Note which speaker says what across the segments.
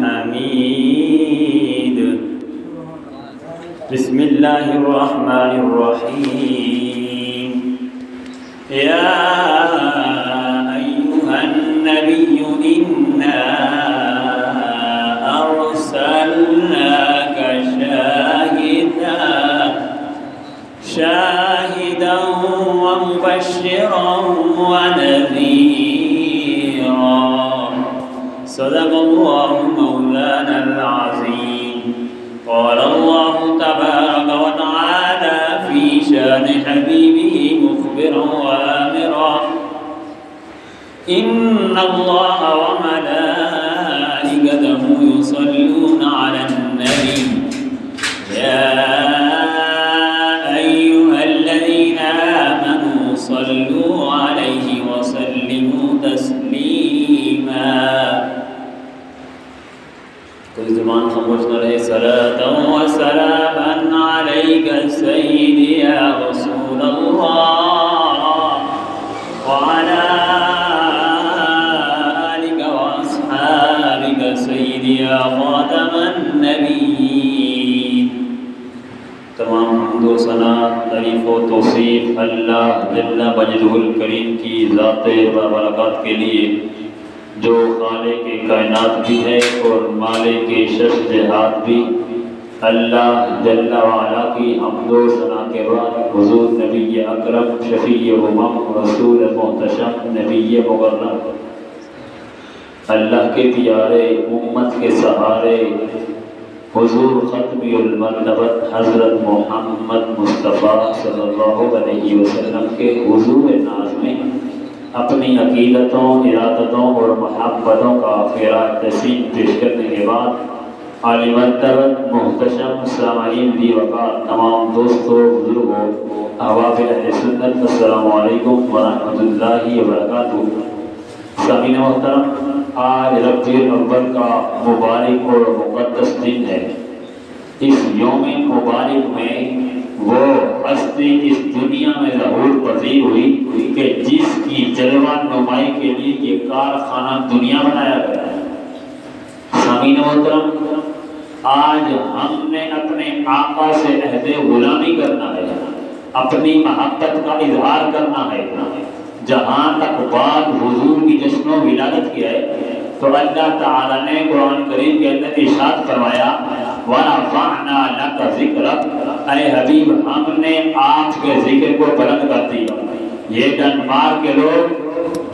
Speaker 1: حميد. بسم الله الرحمن الرحيم. يا أيها النبي إنا أرسلناك شاهدا ومبشرا ونذيرا. صدق الله مولانا العظيم. قال الله تبارك وتعالى في شان حبيبه مخبرا وآمرا: إن الله وملائكته يصلون على النبي يا أيها الذين آمنوا صلوا عليه وسلموا تسليما. کوئی زبان خاموش نہ رہے. صلاۃ و سلاما علیک سیدی یا رسول اللہ وعلی آلک واصحابک سیدی یا خاتم النبیین. تمام حمد و ثنا، تعریف و توصیف اللہ جل مجدہ الکریم کی ذات بابرکات کے لیے، جو خالق کائنات بھی ہے اور مالک شش جہات بھی. اللہ جل وعلا کی حمد و ثنا کے بعد حضور نبی اکرم شفیع امم رسول محتشم نبی مکرم، اللہ کے پیارے امت کے سہارے حضور ختمی المرتبت حضرت محمد مصطفیٰ صلی اللہ علیہ وسلم کے حضور ناز میں اپنی عقیدتوں، ارادتوں اور محبتوں کا خراج تحسین پیش کرنے کے بعد عالی مرتبت محتشم سامعین دی وقار تمام دوستوں، بزرگوں، احباب اہل سنت، السلام علیکم ورحمۃ اللہ وبرکاتہ. سامعین محترم، آج ربیع الاول کا مبارک اور مقدس دن ہے. اس یوم مبارک میں وہ ہستی اس دنیا میں ظہور پذیر ہوئی کہ جس کی جلوہ نمائی کے لیے یہ کارخانہ دنیا بنایا گیا ہے. سامعین محترم، آج ہم نے اپنے آقا سے عہد غلامی کرنا ہے، اپنی محبت کا اظہار کرنا ہے. جہاں تک بات حضور کی جشن و ولادت کی ہے تو اللہ تعالیٰ نے قرآن کریم کے اندر ارشاد فرمایا: وَرَفَعْنَا لَكَ ذِكْرَكَ. اے حبیب، ہم نے آپ کے ذکر کو بلند کر دیا. یہ ڈنمارک کے لوگ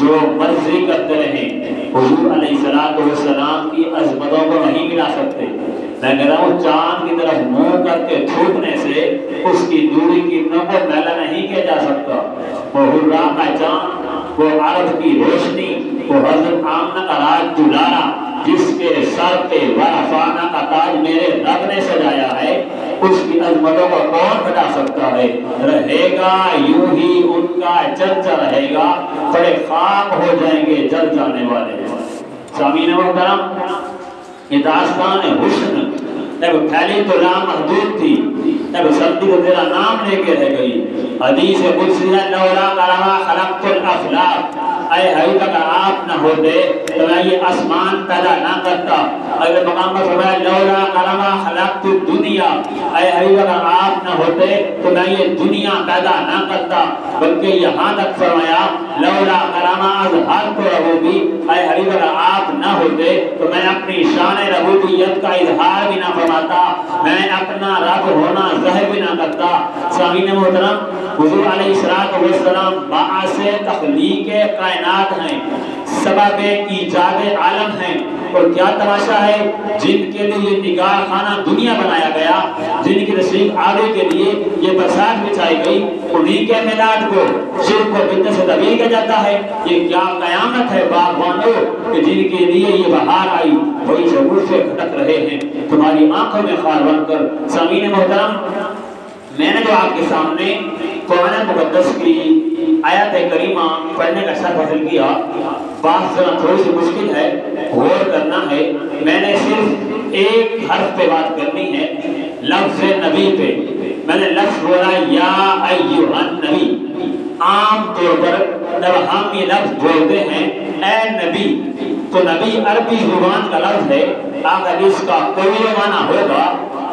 Speaker 1: جو مرضی کرتے رہیں حضور علیہ السلام کی عظمتوں کو نہیں ملا سکتے. میں کہہ رہا ہوں، چاند کی طرف منہ کر کے تھوکنے سے اس کی دوری کی نمو میلا نہیں کیا جا سکتا. وہ حرا کا چاند، وہ عرب کی روشنی، وہ حضرت آمنہ کا راج دلارا جس کے سر پہ ورفانہ کا تاج میرے رب نے سجایا ہے، اس کی عظمتوں کو کون بتا سکتا ہے؟ رہے گا یوں ہی ان کا چرچا رہے گا، بڑے خاک ہو جائیں گے جل جانے والے. سامعین محترم، یہ داستان حسن جب پھیلی تو لامحدود تھی، جب سبدی کو تیرا نام لے کے رہ گئی. حدیث قدسی ہے: لولا کرما خلقت الافلاک. اے حبیب اگر آپ نہ ہوتے تو میں یہ آسمان پیدا نہ کرتا. اگلے مقام پر فرمایا: لولا کرما خلقت الدنیا. اے حبیب اگر آپ نہ ہوتے تو میں یہ دنیا پیدا نہ کرتا. بلکہ یہاں تک فرمایا: لولا کرما اظہرت ربوبی. اے حبیب اگر آپ نہ ہوتے تو میں اپنی شان ربوبیت کا اظہار بھی نہ فرماتا، میں اپنا رب ہونا ظاہر بھی نہ کرتا. سامعین محترم، حضور علیہ السلام باعث تخلیق کائنات ہیں، سبب ایجاد عالم ہیں. اور کیا تماشا ہے، جن کے لیے یہ نگاہ خانہ دنیا بنایا گیا، جن کی تشریف آوری کے لیے یہ برسات بچھائی گئی، انہی کے میلاد کو شرک و بدعت سے دبیر کیا جاتا ہے. یہ کیا قیامت ہے باغبانوں کہ جن کے لیے یہ بہار آئی وہی شعور سے کھٹک رہے ہیں تمہاری آنکھوں میں خار بن کر. سامعین محترم، میں نے جو آپ کے سامنے قرآن مقدس کی آیت کریمہ پڑھنے کا شرف حاصل کیا، بات ذرا تھوڑی سی مشکل ہے، غور کرنا ہے. میں نے صرف ایک حرف پہ بات کرنی ہے، لفظ نبی پہ. میں نے لفظ بولا یا ایھا النبی. عام طور پر جب ہم یہ لفظ بولتے ہیں اے نبی تو نبی عربی زبان کا لفظ ہے، اگر اس کا کوئی معنی ہوگا،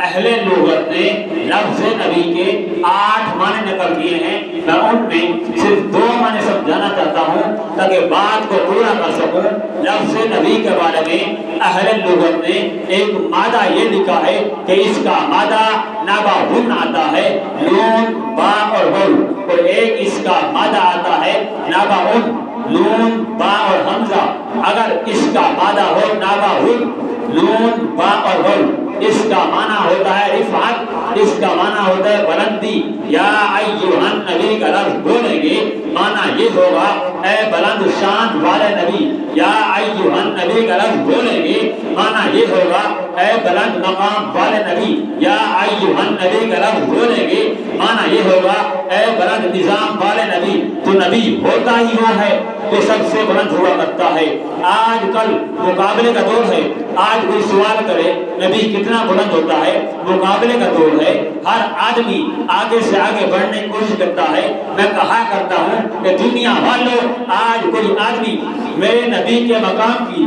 Speaker 1: اہل لغت نے لفظ نبی کے 8 معنی نقل کیے ہیں، میں ان میں صرف 2 معنی سمجھانا چاہتا ہوں تاکہ بات کو پورا کر سکوں۔ لفظ نبی کے بارے میں اہل لغت نے ایک مادہ یہ لکھا ہے کہ اس کا مادہ ناباہن آتا ہے، نون با اور واو، اور ایک اس کا مادہ آتا ہے ناباہن، نون با اور حمزہ۔ اگر اس کا مادہ ہو ناباہن، نون با اور واو، اس کا معنی ہوتا ہے رفعت، اس کا معنی ہوتا ہے بلندی۔ یا ایھا النبی کا لفظ بولیں گے معنی یہ ہوگا اے بلند شان والے نبی۔ یا ایھا النبی کا لفظ بولیں گے معنی یہ ہوگا اے بلند مقام والے نبی۔ یا ایھا النبی کا لفظ بولیں گے معنی یہ ہوگا اے بلند نظام والے نبی۔ تو نبی ہوتا ہی وہ ہے جو سب سے بلند ہوا کرتا ہے۔ آج کل مقابلے کا دور ہے، آج کوئی سوال کرے نبی کتنا بلند ہوتا ہے، مقابلے کا دور ہے، ہر آدمی آگے سے آگے بڑھنے کی کوشش کرتا ہے۔ میں کہا کرتا ہوں کہ دنیا والوں، آج کوئی آدمی میرے نبی کے مقام کی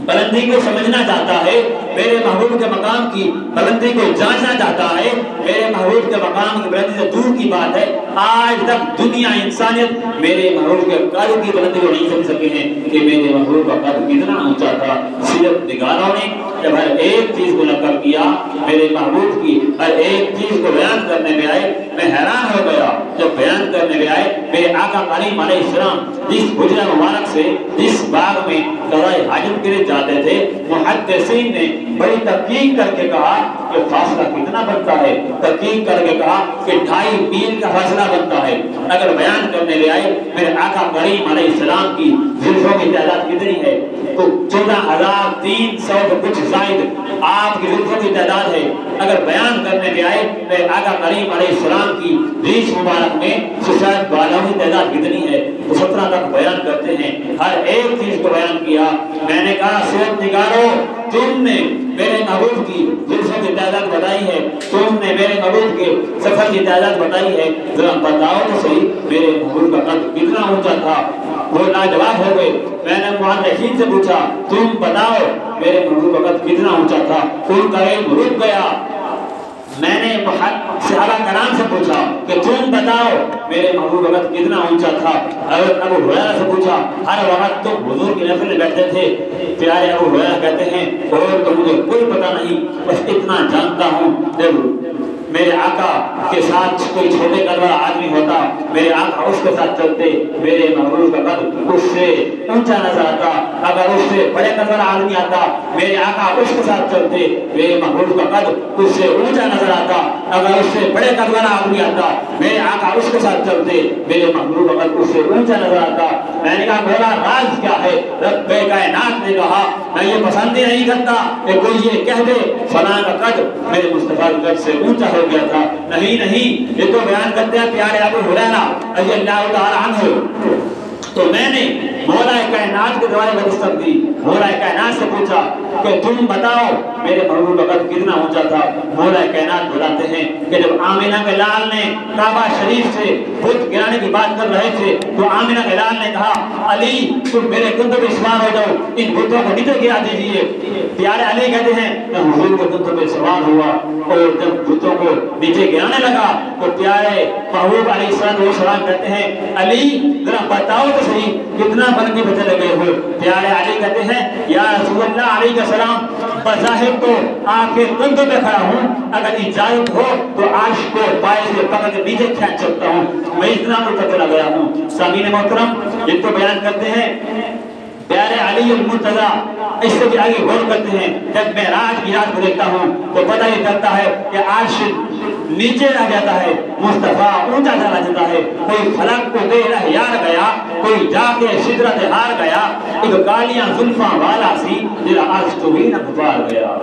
Speaker 1: بلندی کو سمجھنا چاہتا ہے، میرے محبوب کے مقام کی بلندی کو جانچنا چاہتا ہے، میرے محبوب کے مقام کی بلندی سے دور کی بات ہے۔ آج تک دنیا انسانیت میرے محبوب کے قد کی بلندی کو نہیں سمجھ سکے ہیں کہ میرے محبوب کا قد کتنا اونچا تھا۔ صرف نگاروں نے جب ہر ایک چیز کو نقل کیا، میرے محبوب کی ہر ایک چیز کو بیان کرنے میں آئے، میں حیران ہو گیا جب بیان کرنے میں آئے میرے آقا کریم علیہ السلام جس حجرہ مبارک سے جس باغ میں قضائے حاجت کے لیے جاتے تھے، محدثین نے بڑی تحقیق کر کے کہا کہ فاصلہ کتنا بنتا ہے، تحقیق کر کے کہا کہ 2.5 میل کا فاصلہ بنتا ہے۔ اگر بیان کرنے لے آئے میرے آقا کریم علیہ السلام کی زلفوں کی تعداد کتنی ہے تو 14,300 سے کچھ زائد آپ کی زلفوں کی تعداد ہے۔ اگر بیان کرنے لے آئے میرے آقا کریم علیہ السلام کی ریش مبارک میں سفید بالوں کی تعداد کتنی ہے تو 17 تک بیان کرتے ہیں۔ ہر ایک چیز کو بیان کیا۔ میں نے کہا سیرت نگارو، تم نے میرے محبوب کی زلفوں کی تعداد بتائی ہے، تم نے میرے محبوب کے سفر کی تعداد بتائی ہے، ذرا بتاؤ تو صحیح میرے محبوب کا قد کتنا اونچا تھا۔ وہ لاجواب ہو گئے۔ میں نے محدثین سے پوچھا تم بتاؤ میرے محبوب کا قد کتنا اونچا تھا، ان کا علم رک گیا۔ میں نے صحابہ کرام سے پوچھا کہ تم بتاؤ میرے محبوب کا قد کتنا اونچا تھا۔ حضرت ابو ہریرہ سے پوچھا، ہر وقت تم حضور کی محفل میں بیٹھتے تھے۔ پیارے ابو ہریرہ کہتے ہیں اور تو مجھے کوئی پتہ نہیں، بس اتنا جانتا ہوں جب میرے آقا کے ساتھ کوئی چھوٹے قد والا آدمی ہوتا، میرے آقا اس کے ساتھ چلتے، میرے محبوب کا قد اس سے اونچا نظر آتا۔ اگر اس سے بڑے قد والا آدمی آتا، میرے آقا اس کے ساتھ چلتے، میرے محبوب کا قد اس سے اونچا نظر آتا۔ اگر اس سے بڑے قد والا آدمی آتا، میرے آقا اس کے ساتھ چلتے، میرے محبوب کا قد اس سے اونچا نظر آتا۔ میں نے کہا مولا راز کیا ہے؟ رب کائنات نے کہا میں یہ پسند ہی نہیں کرتا کہ کوئی یہ کہہ دے فلاں کا قد میرے مصطفیٰ کے قد سے اونچا ہو گیا تھا۔ نہیں، یہ تو بیان کرتے ہیں پیارے ابو ہریرہ رضی اللہ تعالی عنہ۔ تو میں نے مولا کائنات کے دوارے بدستک دی، مولا کائنات سے پوچھا کہ تم بتاؤ میرے محبوب کا قد کتنا اونچا تھا۔ مولا کائنات بتاتے ہیں کہ جب آمینہ کے لال نے کعبہ شریف سے بت گرانے کی بات کر رہے تھے تو آمینہ کے لال نے کہا علی تم میرے کندھوں پہ سوار ہو جاؤ، ان بتوں کو نیچے گرا دیجیے۔ پیارے علی کہتے ہیں میں حضور کے کندھوں پہ سوار ہوا اور جب بتوں کو نیچے گرانے لگا تو پیارے محبوب علیہ السلام کہتے ہیں علی ذرا بتاؤ تو صحیح کتنا بلندی پہ چلے گئے ہو۔ پیارے علی کہتے ہیں یا رسول اللہ علیہ السلام بظاہر تو آپ کے کندھوں پہ کھڑا ہوں، اگر اجازت ہو تو عرش کو پائے سے پکڑ کے نیچے کھینچ سکتا ہوں، میں اتنا اوپر چلا گیا ہوں۔ سامعین محترم یہ تو بیان کرتے ہیں پیارے علی المرتضیٰ، اس سے بھی آگے غور کرتے ہیں جب میں رات کی رات کو دیکھتا ہوں تو پتہ یہ کرتا ہے کہ عرش نیچے رہ جاتا ہے، مصطفیٰ اونچا چلا جاتا ہے، کوئی فلک کو دے رہیار گیا، کوئی جا کے سدرت ہار گیا، ایک کالیاں زلفاں والا سی جرا عرش تو ہی نہ گزار گیا۔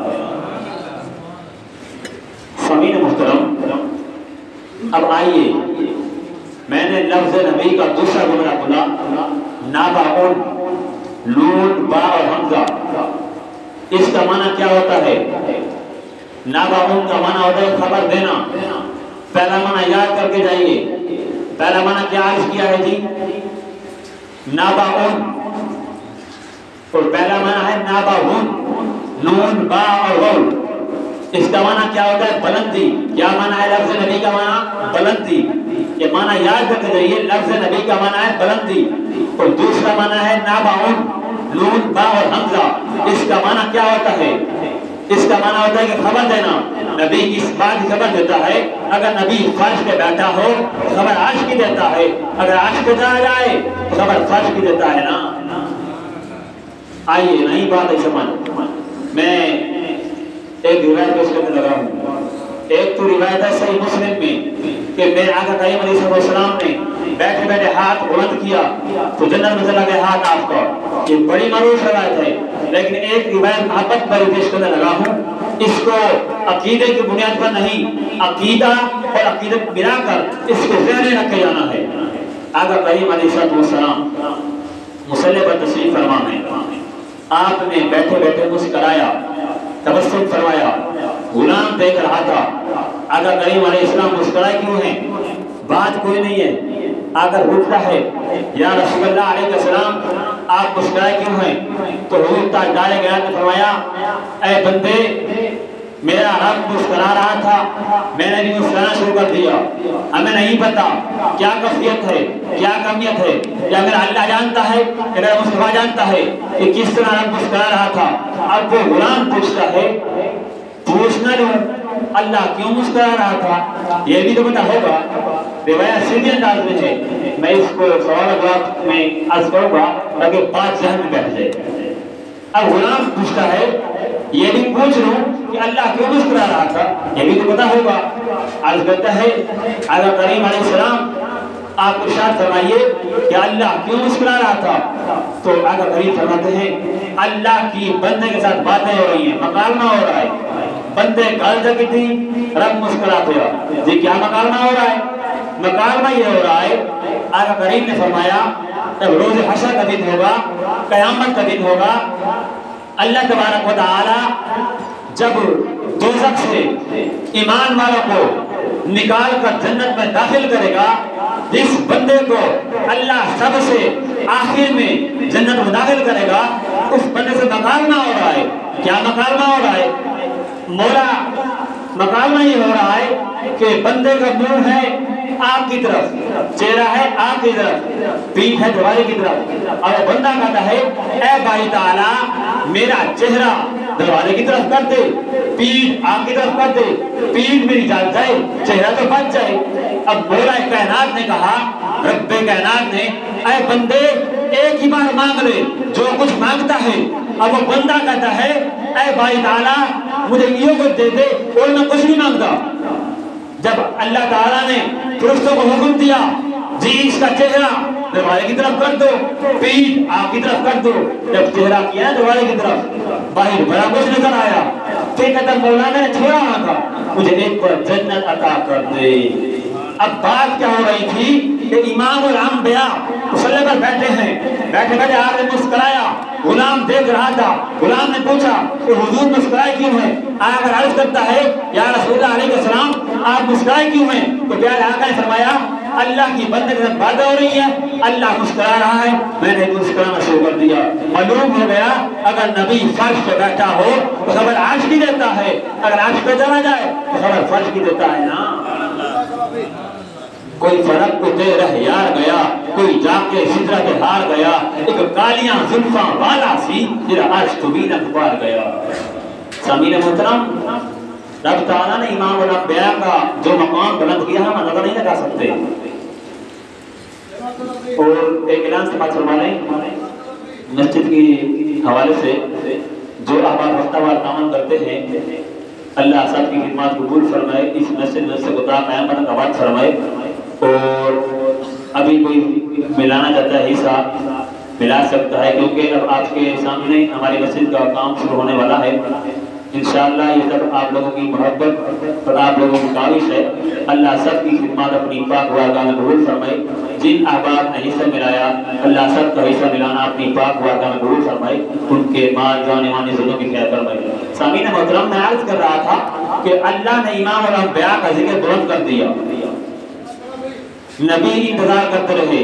Speaker 1: سامعین محترم اب آئیے میں نے لفظ نبی کا دوسرا جملہ بولا ناباون، نون با اور حمزہ، اس کا معنی کیا ہوتا ہے؟ ناباون کا معنی ہوتا ہے خبر دینا۔ پہلا معنی یاد کر کے جائیے، پہلا معنی کیا عرض کیا ہے جی؟ ناباون اور پہلا معنی ہے ناباون، نون با اور واو، اس کا معنی کیا ہوتا ہے؟ بلندی۔ کیا معنی ہے لفظ نبی کا معنی؟ بلندی۔ یہ معنی یاد رکھ جائیے، لفظ نبی کا معنی ہے بلندی۔ اور دوسرا معنی ہے ناباون، نون با اور حمزہ، اس کا معنی کیا ہوتا ہے؟ اس کا معنی ہوتا ہے کہ خبر دینا، نبی کی اس بات کی خبر دیتا ہے۔ اگر نبی فرش پہ بیٹھا ہو خبر عرش کی دیتا ہے، اگر عرش پہ جا جائے خبر فرش کی دیتا ہے نا۔ آئیے نہیں بات ہے سمجھ، میں ایک روایت پیش کرنے لگا ہوں۔ ایک تو روایت ہے صحیح مسلم میں کہ میرے آقا کریم علیہ السلام نے بیٹھے بیٹھے ہاتھ بلند کیا تو جنت میں چلا گیا ہاتھ آپ کا۔ یہ بڑی معروف روایت ہے، لیکن ایک روایت محبت پر پیش کرنے لگا ہوں۔ اس کو عقیدے کی بنیاد پر نہیں، عقیدہ اور عقیدت ملا کر اس کو ذہن میں رکھے جانا ہے۔ آقا کریم علیہ السلام مصلی پر تشریف فرما ہے، آپ نے بیٹھے بیٹھے مسکرایا، تبسم فرمایا، غلام دیکھ رہا تھا۔ آقا کریم علیہ السلام مسکرائے کیوں ہیں؟ بات کوئی نہیں ہے۔ اگر پوچھتا ہے یا رسول اللہ علیہ السلام آپ مسکرائے کیوں ہیں؟ تو حضور تاج ڈالے گیا تو فرمایا اے بندے میرا رب مسکرا رہا تھا، میں نے بھی مسکرانا شروع کر دیا۔ ہمیں نہیں پتا کیا کیفیت ہے، کیا کمیت ہے، یا میرا اللہ جانتا ہے کہ میرا مصطفیٰ جانتا ہے کہ کس طرح رب مسکرا رہا تھا۔ اب وہ غلام پوچھتا ہے پوچھنا لوں اللہ کیوں مسکرا رہا تھا، یہ بھی تو پتا ہوگا۔ روایت سیدھے انداز میں ہے، میں اس کو سوال جواب میں عرض کروں گا تاکہ بات ذہن میں بیٹھ جائے۔ اب غلام پوچھتا ہے یہ بھی پوچھ لوں کہ اللہ کیوں مسکرا رہا تھا، یہ بھی تو پتا ہوگا۔ عرض کرتا ہے آقا کریم علیہ السلام آپ ارشاد فرمائیے کہ اللہ کیوں مسکرا رہا تھا؟ تو آقا کریم فرماتے ہیں اللہ کی بندے کے ساتھ باتیں ہو رہی ہیں، مکالمہ ہو رہا ہے۔ بندے گل جگہ تھی رب مسکرا دیا، جی کیا مکالمہ ہو رہا ہے؟ مکالمہ یہ ہو رہا ہے آقا کریم نے فرمایا جب روز حشر کا دن ہوگا، قیامت کا دن ہوگا، اللہ تبارک و تعالی جب دوزخ سے ایمان والوں کو نکال کر جنت میں داخل کرے گا، جس بندے کو اللہ سب سے آخر میں جنت میں داخل کرے گا اس بندے سے مکالمہ ہو رہا ہے۔ کیا مکالمہ ہو رہا ہے؟ مولا مکالمہ یہ ہو رہا ہے کہ بندے کا منہ ہے آپ کی طرف، چہرہ ہے آپ کی طرف، پیٹھ ہے دروازے کی طرف، اور بندہ کہتا ہے اے باری تعالیٰ میرا چہرہ دروازے کی طرف کر دے، پیٹھ آپ کی طرف کر دے، پیٹھ میری جان جائے چہرہ تو بچ جائے۔ اب مولا کائنات نے کہا، رب کائنات نے اے بندے ایک ہی بار مانگ لے جو کچھ مانگتا ہے۔ اب وہ بندہ کہتا ہے اے باری تعالیٰ مجھے یہ کچھ دے دے اور میں کچھ نہیں مانگتا۔ جب اللہ تعالیٰ نے فرشتوں کو حکم دیا جی اس کا چہرہ دروازے کی طرف کر دو، پیٹھ آپ کی طرف کر دو، جب چہرہ کیا دروازے کی طرف باہر بڑا کچھ نظر آیا، پھر کہتا مولا میں نے چھوڑا مانگا مجھے ایک بار جنت عطا کر دے۔ اب بات کیا ہو رہی تھی کہ امام الانبیاء مصلی پر بیٹھے ہیں، بیٹھے بیٹھے آپ نے مسکرایا، غلام دیکھ رہا تھا، غلام نے پوچھا کہ حضور مسکرائے کیوں ہیں؟ آقا عرض کرتا ہے یا رسول اللہ علیہ السلام آپ مسکرائے کیوں ہیں؟ تو پیارے آقا نے فرمایا اللہ کی بندے کے ساتھ باتیں ہو رہی ہیں، اللہ مسکرا رہا ہے، میں نے مسکرانا شروع کر دیا۔ معلوم ہو گیا اگر نبی فرش پہ بیٹھا ہو تو خبر عرش کی دیتا ہے، اگر عرش پہ چلا جائے تو خبر فرش کی دیتا ہے نا۔ کوئی فرق کو دے رہ یار گیا، کوئی جا کے سدرہ کے ہار گیا، ایک کالیاں زلفاں والا سی جرا عرش تو بھی نہ پار گیا۔ سامعین محترم، رب تعالیٰ نے امام الانبیاء کا جو مقام بلند کیا ہم اندازہ نہیں لگا سکتے۔ اور ایک اعلان سے بات فرما لیں، مسجد کی حوالے سے جو احباب ہفتہ وار تعاون کرتے ہیں اللہ سب کی خدمات قبول فرمائے، اس مسجد کو تا قیام کرنے کا وعدہ فرمائے۔ اور ابھی کوئی ملانا چاہتا ہے حصہ ملا سکتا ہے، کیونکہ اب آپ کے سامنے ہماری مسجد کا کام شروع ہونے والا ہے۔ انشاءاللہ یہ سب آپ لوگوں کی محبت اور آپ لوگوں کی کاوش ہے۔ اللہ سب کی خدمات اپنی پاک بارگاہ میں قبول فرمائے۔ جن احباب نے حصہ ملایا اللہ سب کا حصہ ملانا اپنی پاک بارگاہ میں قبول فرمائے، ان کے مال جان ایمان عزتوں کی خیر فرمائے۔ سامعین محترم، میں عرض کر رہا تھا کہ اللہ نے امام الانبیاء کا ذکر بلند کر دیا، نبی انتظار کرتے رہے۔